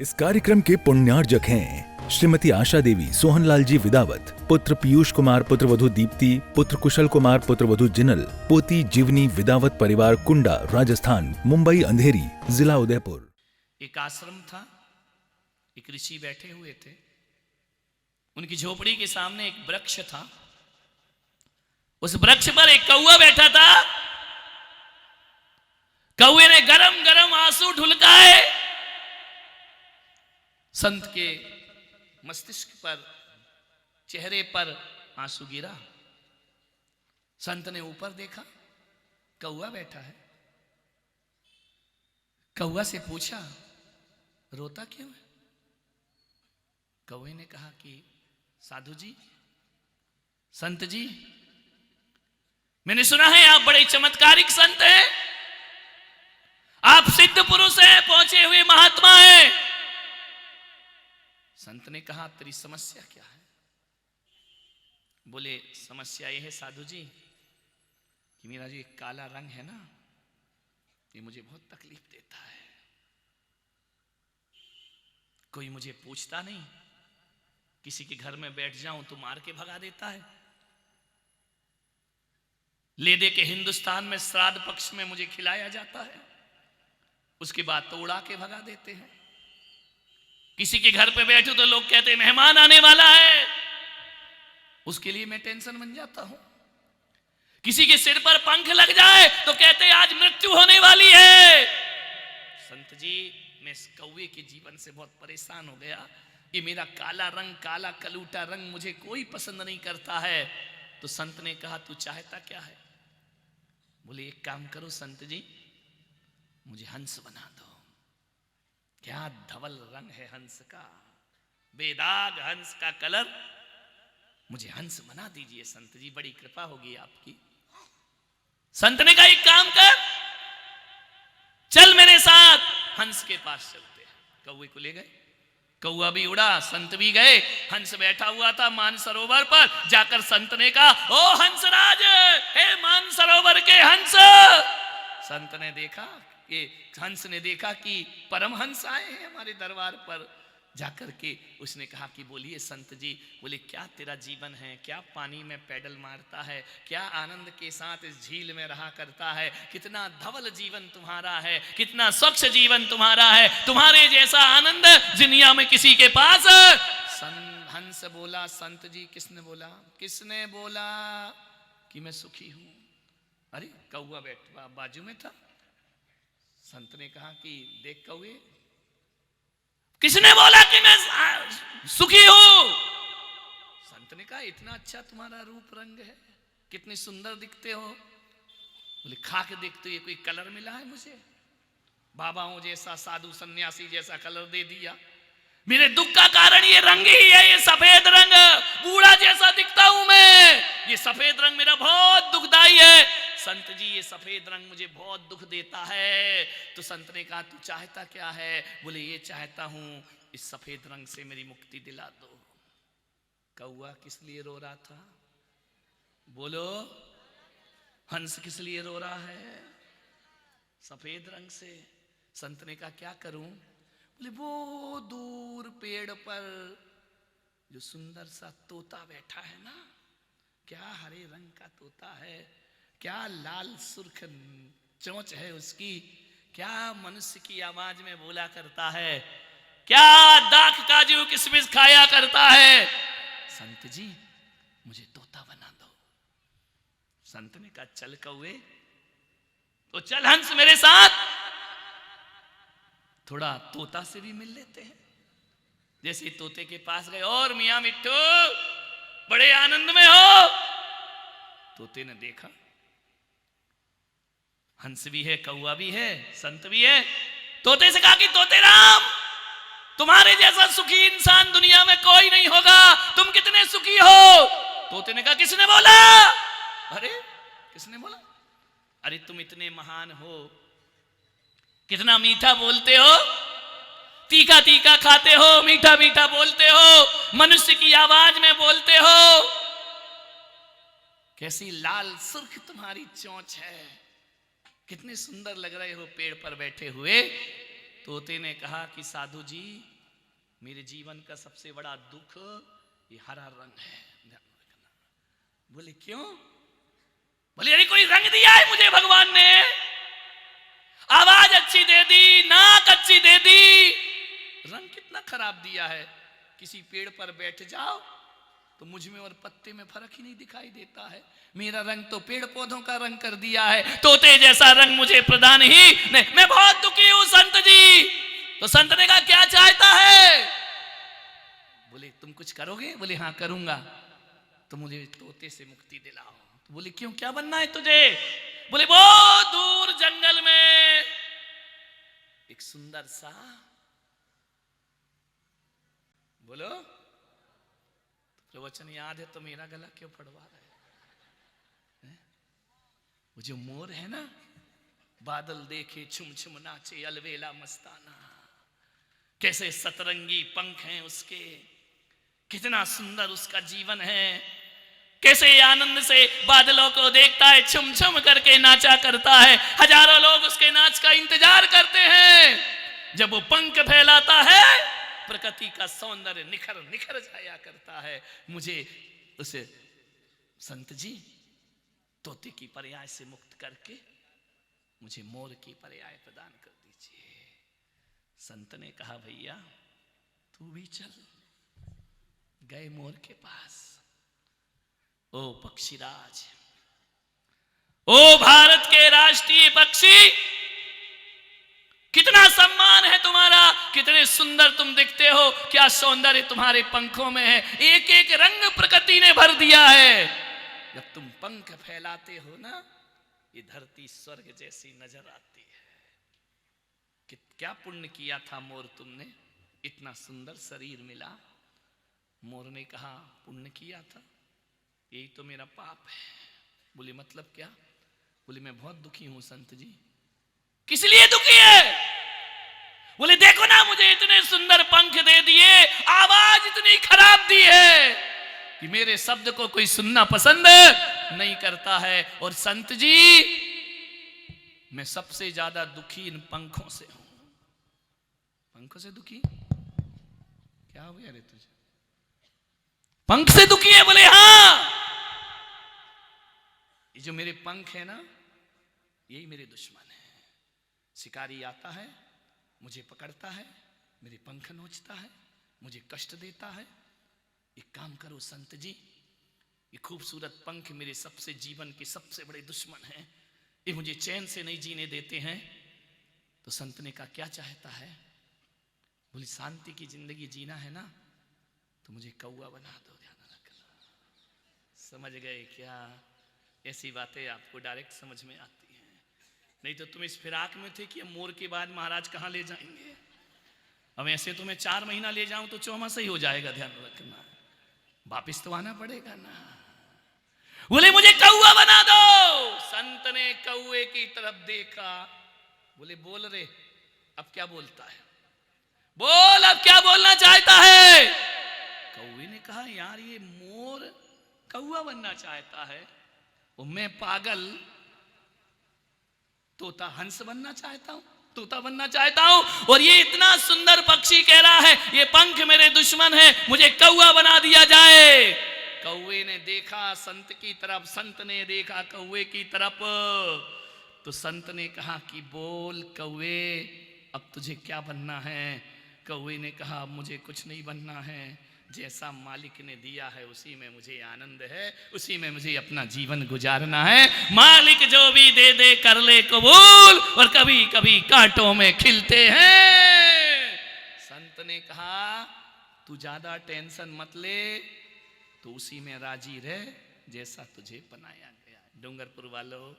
इस कार्यक्रम के पुण्यार्जक हैं श्रीमती आशा देवी, सोहनलाल जी विदावत, पुत्र पीयूष कुमार, पुत्रवधू दीप्ति, पुत्र कुशल कुमार, पुत्रवधू जिनल, पोती जीवनी विदावत, परिवार कुंडा, राजस्थान, मुंबई अंधेरी, जिला उदयपुर। एक आश्रम था, एक ऋषि बैठे हुए थे। उनकी झोपड़ी के सामने एक वृक्ष था। उस वृक्ष पर एक कौवा बैठा था। कौवे ने गरम गरम आंसू ढुलकाए। संत के मस्तिष्क पर, चेहरे पर आंसू गिरा। संत ने ऊपर देखा, कौवा बैठा है। कौवा से पूछा, रोता क्यों है? कौवे ने कहा कि साधु जी, संत जी, मैंने सुना है आप बड़े चमत्कारिक संत हैं, आप सिद्ध पुरुष हैं, पहुंचे हुए महात्मा हैं। संत ने कहा, तेरी समस्या क्या है? बोले, समस्या यह है साधु जी कि मेरा जो एक काला रंग है ना, ये मुझे बहुत तकलीफ देता है। कोई मुझे पूछता नहीं, किसी के घर में बैठ जाऊं तो मार के भगा देता है। ले दे के हिंदुस्तान में श्राद्ध पक्ष में मुझे खिलाया जाता है, उसके बाद तो उड़ा के भगा देते हैं। किसी के घर पे बैठूं तो लोग कहते हैं मेहमान आने वाला है, उसके लिए मैं टेंशन बन जाता हूं। किसी के सिर पर पंख लग जाए तो कहते हैं आज मृत्यु होने वाली है। संत जी, मैं इस कौवे के जीवन से बहुत परेशान हो गया। ये मेरा काला रंग, काला कलूटा रंग मुझे कोई पसंद नहीं करता है। तो संत ने कहा, तू चाहता क्या है? बोले, एक काम करो संत जी, मुझे हंस बना दो। क्या धवल रंग है हंस का, बेदाग हंस का कलर, मुझे हंस बना दीजिए संत जी, बड़ी कृपा होगी आपकी। संत ने कहा, एक काम कर, चल मेरे साथ, हंस के पास चलते हैं। कौवे को ले गए, कौवा भी उड़ा, संत भी गए। हंस बैठा हुआ था मानसरोवर पर। जाकर संत ने कहा, ओ हंसराज, हे मानसरोवर के हंस। संत ने देखा, ये हंस ने देखा कि परमहंस आए हैं हमारे दरबार पर। जाकर के उसने कहा कि बोलिए संत जी। बोले, क्या तेरा जीवन है, क्या पानी में पैडल मारता है, क्या आनंद के साथ इस झील में रहा करता है, कितना धवल जीवन तुम्हारा है, कितना स्वच्छ जीवन तुम्हारा है, तुम्हारे जैसा आनंद दुनिया में किसी के पास। हंस बोला, संत जी किसने बोला? किसने बोला कि मैं सुखी हूं? अरे कौवा बैठा बाजू में था। संत ने कहा कि देख कौवे, किसने बोला कि मैं सुखी हूं? संत ने कहा, इतना अच्छा तुम्हारा रूप रंग है, कितने सुंदर दिखते हो। बोले, खा के देखते, ये कोई कलर मिला है मुझे? बाबाओं जैसा, साधु सन्यासी जैसा कलर दे दिया। मेरे दुख का कारण ये रंग ही है, ये सफेद रंग। बूढ़ा जैसा दिखता हूं मैं, ये सफेद रंग मेरा बहुत दुखदाई है। संत जी, ये सफेद रंग मुझे बहुत दुख देता है। तो संत ने कहा, तू चाहता क्या है? बोले, ये चाहता हूं, इस सफेद रंग से मेरी मुक्ति दिला दो। कौवा किस लिए रो रहा था? बोलो, हंस किस लिए रो रहा है? सफेद रंग से। संत ने कहा, क्या करूं? बोले, वो दूर पेड़ पर जो सुंदर सा तोता बैठा है ना, क्या हरे रंग का तोता है, क्या लाल सुर्ख चोंच है उसकी, क्या मनुष्य की आवाज में बोला करता है, क्या दाख काजू किशमिश खाया करता है। संत जी, मुझे तोता बना दो। संत ने कहा, चल कौवे, तो चल हंस मेरे साथ, थोड़ा तोता से भी मिल लेते हैं। जैसे तोते के पास गए, और मियां मिट्टू बड़े आनंद में हो? तोते ने देखा, हंस भी है, कौवा भी है, संत भी है। तोते से कहा कि तोते राम, तुम्हारे जैसा सुखी इंसान दुनिया में कोई नहीं होगा, तुम कितने सुखी हो? तोते ने कहा, किसने बोला? अरे किसने बोला? अरे तुम इतने महान हो, कितना मीठा बोलते हो, तीखा तीखा खाते हो, मीठा मीठा बोलते हो, मनुष्य की आवाज में बोलते हो, कैसी लाल सुर्ख तुम्हारी चोंच है, कितने सुंदर लग रहे हो पेड़ पर बैठे हुए। तोते ने कहा कि साधु जी, मेरे जीवन का सबसे बड़ा दुख ये हरा रंग है। बोले क्यों? बोले अरे कोई रंग दिया है मुझे भगवान ने, आवाज अच्छी दे दी, नाक अच्छी दे दी, रंग कितना खराब दिया है। किसी पेड़ पर बैठ जाओ तो मुझ में और पत्ते में फर्क ही नहीं दिखाई देता है। मेरा रंग तो पेड़ पौधों का रंग कर दिया है, तोते जैसा रंग मुझे प्रदान ही नहीं। मैं बहुत दुखी हूं संत जी। तो संत ने कहा क्या चाहता है? बोले तुम कुछ करोगे? बोले हाँ करूंगा, तो मुझे तोते से मुक्ति दिलाओ। तो बोले क्यों, क्या बनना है तुझे? बोले बहुत दूर जंगल में एक सुंदर सा, बोलो प्रवचन याद है तो मेरा गला क्यों फड़वा रहे हैं? वो जो मोर है ना, बादल देखे छुम छुम नाचे अलवेला मस्ताना, कैसे सतरंगी पंख हैं उसके, कितना सुंदर उसका जीवन है, कैसे आनंद से बादलों को देखता है, छुम छुम करके नाचा करता है। हजारों लोग उसके नाच का इंतजार करते हैं। जब वो पंख फैलाता है प्रकृति का सौंदर्य निखर निखर जाया करता है। मुझे उसे संत जी तोते की पर्याय से मुक्त करके मुझे मोर की पर्याय प्रदान कर दीजिए। संत ने कहा भैया तू भी चल। गए मोर के पास। ओ पक्षीराज, ओ भारत के राष्ट्रीय पक्षी, कितना सम्मान है तुम्हारा, कितने सुंदर तुम दिखते हो, क्या सौंदर्य तुम्हारे पंखों में है, एक एक रंग प्रकृति ने भर दिया है। जब तुम पंख फैलाते हो ना, ये धरती स्वर्ग जैसी नजर आती है। कि क्या पुण्य किया था मोर तुमने, इतना सुंदर शरीर मिला। मोर ने कहा पुण्य किया था, यही तो मेरा पाप है। बोले मतलब क्या? बोले मैं बहुत दुखी हूं संत जी। किस लिए दुखी है? बोले देखो ना मुझे इतने सुंदर पंख दे दिए, आवाज इतनी खराब दी है कि मेरे शब्द को कोई सुनना पसंद नहीं करता है। और संत जी मैं सबसे ज्यादा दुखी इन पंखों से हूं। पंखों से दुखी? क्या हो गया रे तुझे? पंख से दुखी है? बोले हाँ, ये जो मेरे पंख है ना, यही मेरे दुश्मन है। शिकारी आता है, मुझे पकड़ता है, मेरे पंख नोचता है, मुझे कष्ट देता है। एक काम करो संत जी, ये खूबसूरत पंख मेरे सबसे जीवन के सबसे बड़े दुश्मन हैं, ये मुझे चैन से नहीं जीने देते हैं। तो संत ने कहा क्या चाहता है? बोली शांति की जिंदगी जीना है ना, तो मुझे कौआ बना दो। ध्यान रखना। समझ गए क्या? ऐसी बातें आपको डायरेक्ट समझ में आती हैं। नहीं तो तुम इस फिराक में थे कि मोर के बाद महाराज कहां ले जाएंगे। अब ऐसे तो मैं 4 महीना ले जाऊं तो चौमासा ही हो जाएगा। ध्यान रखना, वापिस तो आना पड़ेगा ना। बोले मुझे कौआ बना दो। संत ने कौए की तरफ देखा। बोले बोल रे, अब क्या बोलता है? बोल अब क्या बोलना चाहता है? कौए ने कहा यार ये मोर कौआ बनना चाहता है, और मैं पागल तोता हंस बनना चाहता हूं, तोता बनना चाहता हूं। और ये इतना सुंदर पक्षी कह रहा है ये पंख मेरे दुश्मन है, मुझे कौआ बना दिया जाए। कौए ने देखा संत की तरफ, संत ने देखा कौए की तरफ। तो संत ने कहा कि बोल कौए अब तुझे क्या बनना है? कौए ने कहा मुझे कुछ नहीं बनना है, जैसा मालिक ने दिया है उसी में मुझे आनंद है, उसी में मुझे अपना जीवन गुजारना है। मालिक जो भी दे दे कर ले कबूल, और कभी कभी कांटों में खिलते हैं। संत ने कहा तू ज्यादा टेंशन मत ले, तो उसी में राजी रह जैसा तुझे बनाया गया। डूंगरपुर वालों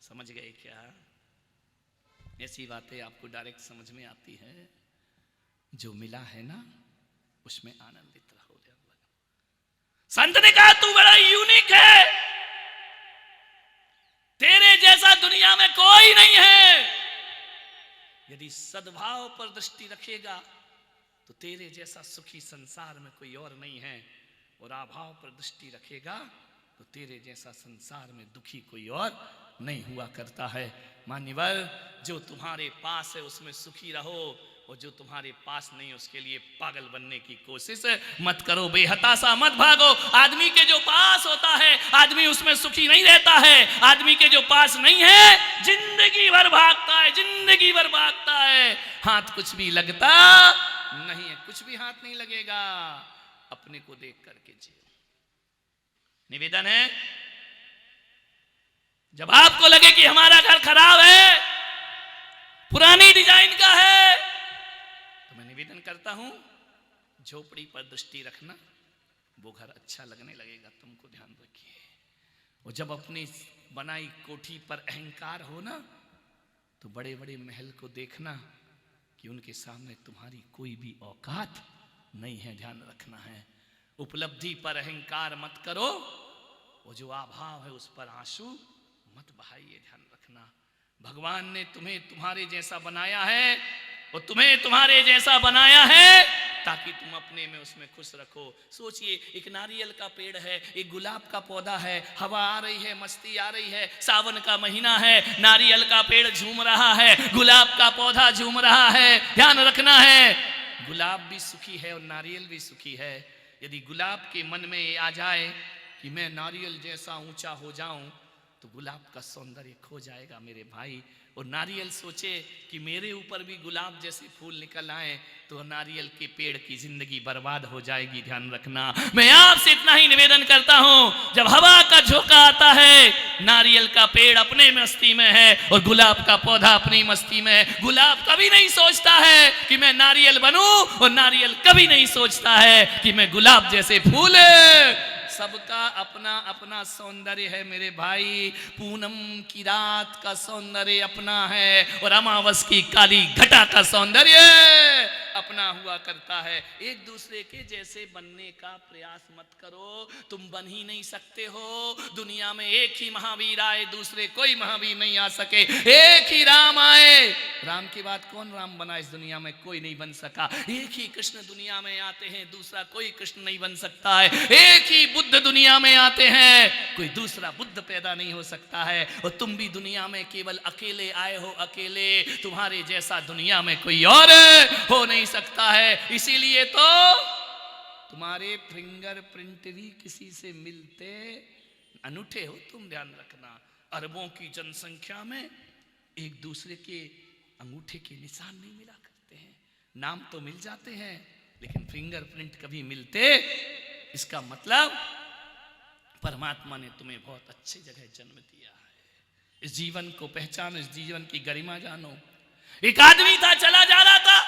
समझ गए क्या? ऐसी बातें आपको डायरेक्ट समझ में आती है। जो मिला है ना उसमें आनंदित रहो। संत ने कहा तू बड़ा यूनिक है, तेरे जैसा दुनिया में कोई नहीं है। यदि सद्भाव पर दृष्टि रखेगा तो तेरे जैसा सुखी संसार में कोई और नहीं है, और अभाव पर दृष्टि रखेगा तो तेरे जैसा संसार में दुखी कोई और नहीं हुआ करता है। मान्यवर जो तुम्हारे पास है उसमें सुखी रहो, और जो तुम्हारे पास नहीं उसके लिए पागल बनने की कोशिश मत करो, बेहताशा मत भागो। आदमी के जो पास होता है आदमी उसमें सुखी नहीं रहता है, आदमी के जो पास नहीं है जिंदगी भर भागता है, जिंदगी भर भागता है, हाथ कुछ भी लगता नहीं है, कुछ भी हाथ नहीं लगेगा। अपने को देख करके जियो। निवेदन है, जब आपको लगे कि हमारा घर खराब है, पुरानी डिजाइन का है, तो मैं निवेदन करता हूं झोपड़ी पर दृष्टि रखना, वो घर अच्छा लगने लगेगा, तुमको ध्यान रखिए। और जब अपनी बनाई कोठी पर अहंकार हो ना, तो बड़े बड़े महल को देखना कि उनके सामने तुम्हारी कोई भी औकात नहीं है, ध्यान रखना है। उपलब्धि पर अहंकार मत करो, वो जो अभाव है उस पर आंसू मत बहाइए, ध्यान रखना। भगवान ने तुम्हें तुम्हारे जैसा बनाया है और तुम्हें तुम्हारे जैसा बनाया है ताकि तुम अपने में उसमें खुश रखो। सोचिए, एक नारियल का पेड़ है, एक गुलाब का पौधा है, हवा आ रही है, मस्ती आ रही है, सावन का महीना है, नारियल का पेड़ झूम रहा है, गुलाब का पौधा झूम रहा है। ध्यान रखना है, गुलाब भी सुखी है और नारियल भी सुखी है। यदि गुलाब के मन में ये आ जाए कि मैं नारियल जैसा ऊंचा हो जाऊं, तो गुलाब का सौंदर्य खो जाएगा मेरे भाई। और नारियल सोचे कि मेरे ऊपर भी गुलाब जैसे फूल निकल आए, तो नारियल के पेड़ की जिंदगी बर्बाद हो जाएगी, ध्यान रखना। मैं आपसे इतना ही निवेदन करता हूं, जब हवा का झोंका आता है, नारियल का पेड़ अपने मस्ती में है और गुलाब का पौधा अपनी मस्ती में है। गुलाब कभी नहीं सोचता है कि मैं नारियल बनूं और नारियल कभी नहीं सोचता है कि मैं गुलाब जैसे फूल। सबका अपना अपना सौंदर्य है मेरे भाई। पूनम की रात का सौंदर्य अपना है और अमावस की काली घटा का सौंदर्य अपना हुआ करता है। एक दूसरे के जैसे बनने का प्रयास मत करो, तुम बन ही नहीं सकते हो। दुनिया में एक ही महावीर आए, दूसरे कोई महावीर नहीं आ सके। एक ही राम आए, राम के बाद कौन राम बना इस दुनिया में? कोई नहीं बन सका। एक ही कृष्ण दुनिया में आते हैं, दूसरा कोई कृष्ण नहीं बन सकता है। एक ही बुद्ध दुनिया में आते हैं, कोई दूसरा बुद्ध पैदा नहीं हो सकता है। और तुम भी दुनिया में केवल अकेले आए हो, अकेले। तुम्हारे जैसा दुनिया में कोई और हो नहीं सकता है। इसीलिए तो तुम्हारे फिंगरप्रिंट भी किसी से मिलते अनूठे हो, तुम ध्यान रखना। अरबों की जनसंख्या में एक दूसरे के अंगूठे के निशान नहीं मिला करते हैं। नाम तो मिल जाते हैं लेकिन फिंगरप्रिंट कभी मिलते। इसका मतलब परमात्मा ने तुम्हें बहुत अच्छी जगह जन्म दिया है। इस जीवन को पहचानो, इस जीवन की गरिमा जानो। एक आदमी था, चला जा रहा था,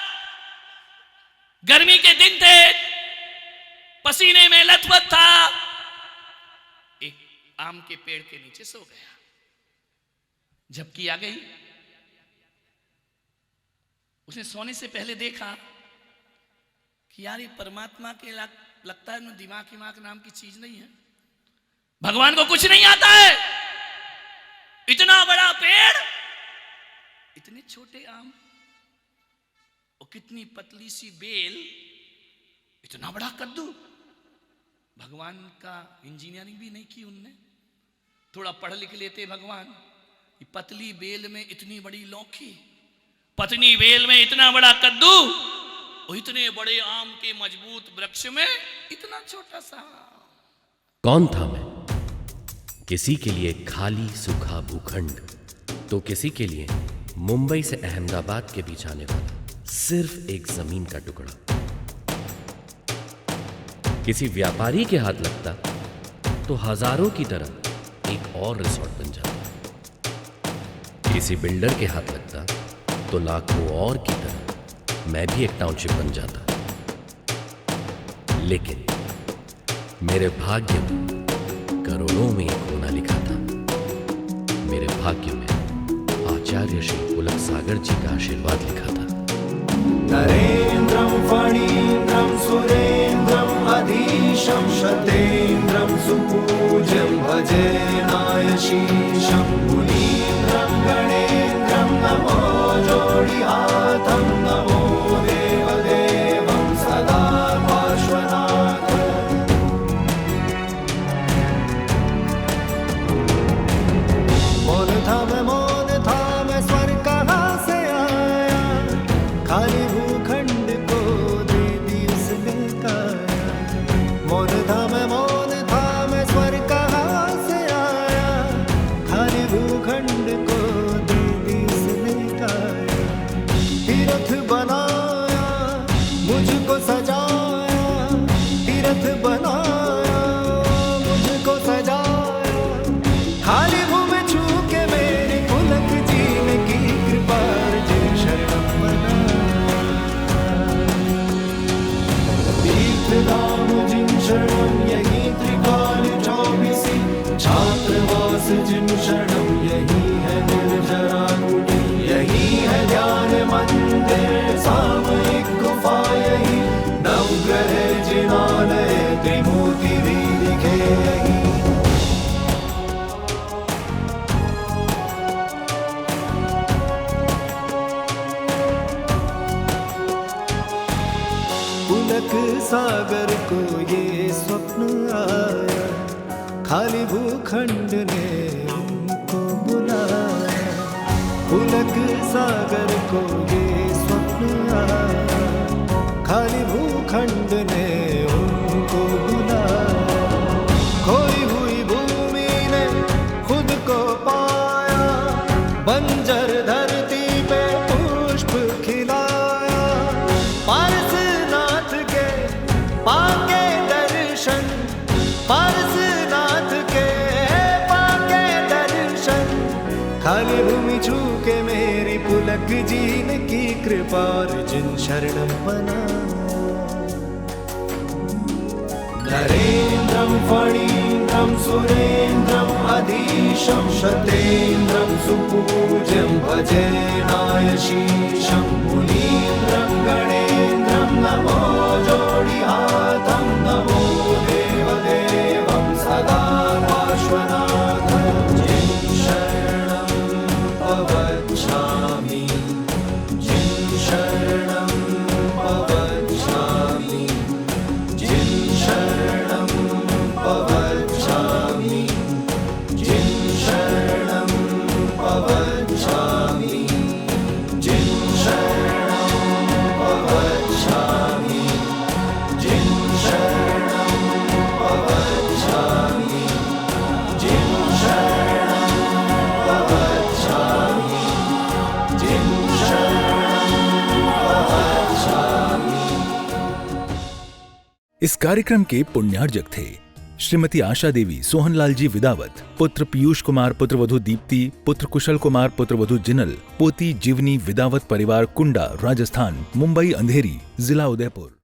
गर्मी के दिन थे, पसीने में लथपथ था, एक आम के पेड़ के नीचे सो गया। झपकी आ गई, उसने सोने से पहले देखा कि यार ये परमात्मा के लगता है दिमाग नाम की चीज नहीं है, भगवान को कुछ नहीं आता है। इतना बड़ा पेड़, इतने छोटे आम और कितनी पतली सी बेल, इतना बड़ा कद्दू। भगवान का इंजीनियरिंग भी नहीं की उनने, थोड़ा पढ़ लिख लेते भगवान। पतली बेल में इतनी बड़ी लौकी, पतली बेल में इतना बड़ा कद्दू और इतने बड़े आम के मजबूत वृक्ष में इतना छोटा सा। कौन था मैं? किसी के लिए खाली सूखा भूखंड, तो किसी के लिए मुंबई से अहमदाबाद के बीच आने वाला सिर्फ एक जमीन का टुकड़ा। किसी व्यापारी के हाथ लगता तो हजारों की तरह एक और रिसोर्ट बन जाता। किसी बिल्डर के हाथ लगता तो लाखों और की तरह मैं भी एक टाउनशिप बन जाता। लेकिन मेरे भाग्य में करोड़ों में एक होना लिखा था। मेरे भाग्य में आचार्य श्री पुलक सागर जी का आशीर्वाद लिखा था। नरेन्द्रं फणीन्द्रं सुरेन्द्रं अधीशं शतेन्द्रं सुपूज्यं भजे नायशीशं मुनीन्द्रं गणेन्द्रं नमो जोडिहातं नमो देवदेवं सदा पार्श्वनाथ। मौन था मैं स्वर कहाँ से आया, खाली छात्रवास जिन शरणम, यही है निर्जरा कुटी, यही है ध्यान मंदिर सामयिक गुफा, यही नवग्रह जिनालय त्रिमूर्ति भी दिखे यही। पुलक सागर को ये स्वप्न आया, खाली भूखंड ने उनको बुलाया। पुलक सागर को ये स्वप्न आया, खाली भूखंड ने उनको बुलाया। खोई हुई भूमि ने खुद को पाया, बंजर धरती पे पुष्प खिलाया। पारसनाथ के पाके दर्शन, पारसनाथ के पाके दर्शन, खाली भूमि छू के मेरी पुलक जीन की कृपा जिन शरणम बना। नरेंद्रम फणींद्रम सुरेंद्रम अधीशम, शतेंद्रम सुपूज्यम भजे नायशीशम। मुनीन्द्रम गणेन्द्रम नमो जोड़ी हाथम, नमो देवदेवम सदा पार्श्वनाथम। जिन शरणं पवच्छामि, जिन शरणं पवच्छामि, जिन शरणं पवच्छामि, जिन शरणं पवच्छामि, जिन शरणं पवच्छामि, जिन शरणं पवच्छामि, जिन शरणं पवच्छामि, जिन शरणं पवच्छामि। इस कार्यक्रम के पुण्यार्जक थे श्रीमती आशा देवी सोहनलाल जी विदावत, पुत्र पीयूष कुमार, पुत्रवधू दीप्ति, पुत्र कुशल कुमार, पुत्रवधू जिनल, पोती जीवनी विदावत परिवार, कुंडा, राजस्थान, मुंबई अंधेरी, जिला उदयपुर।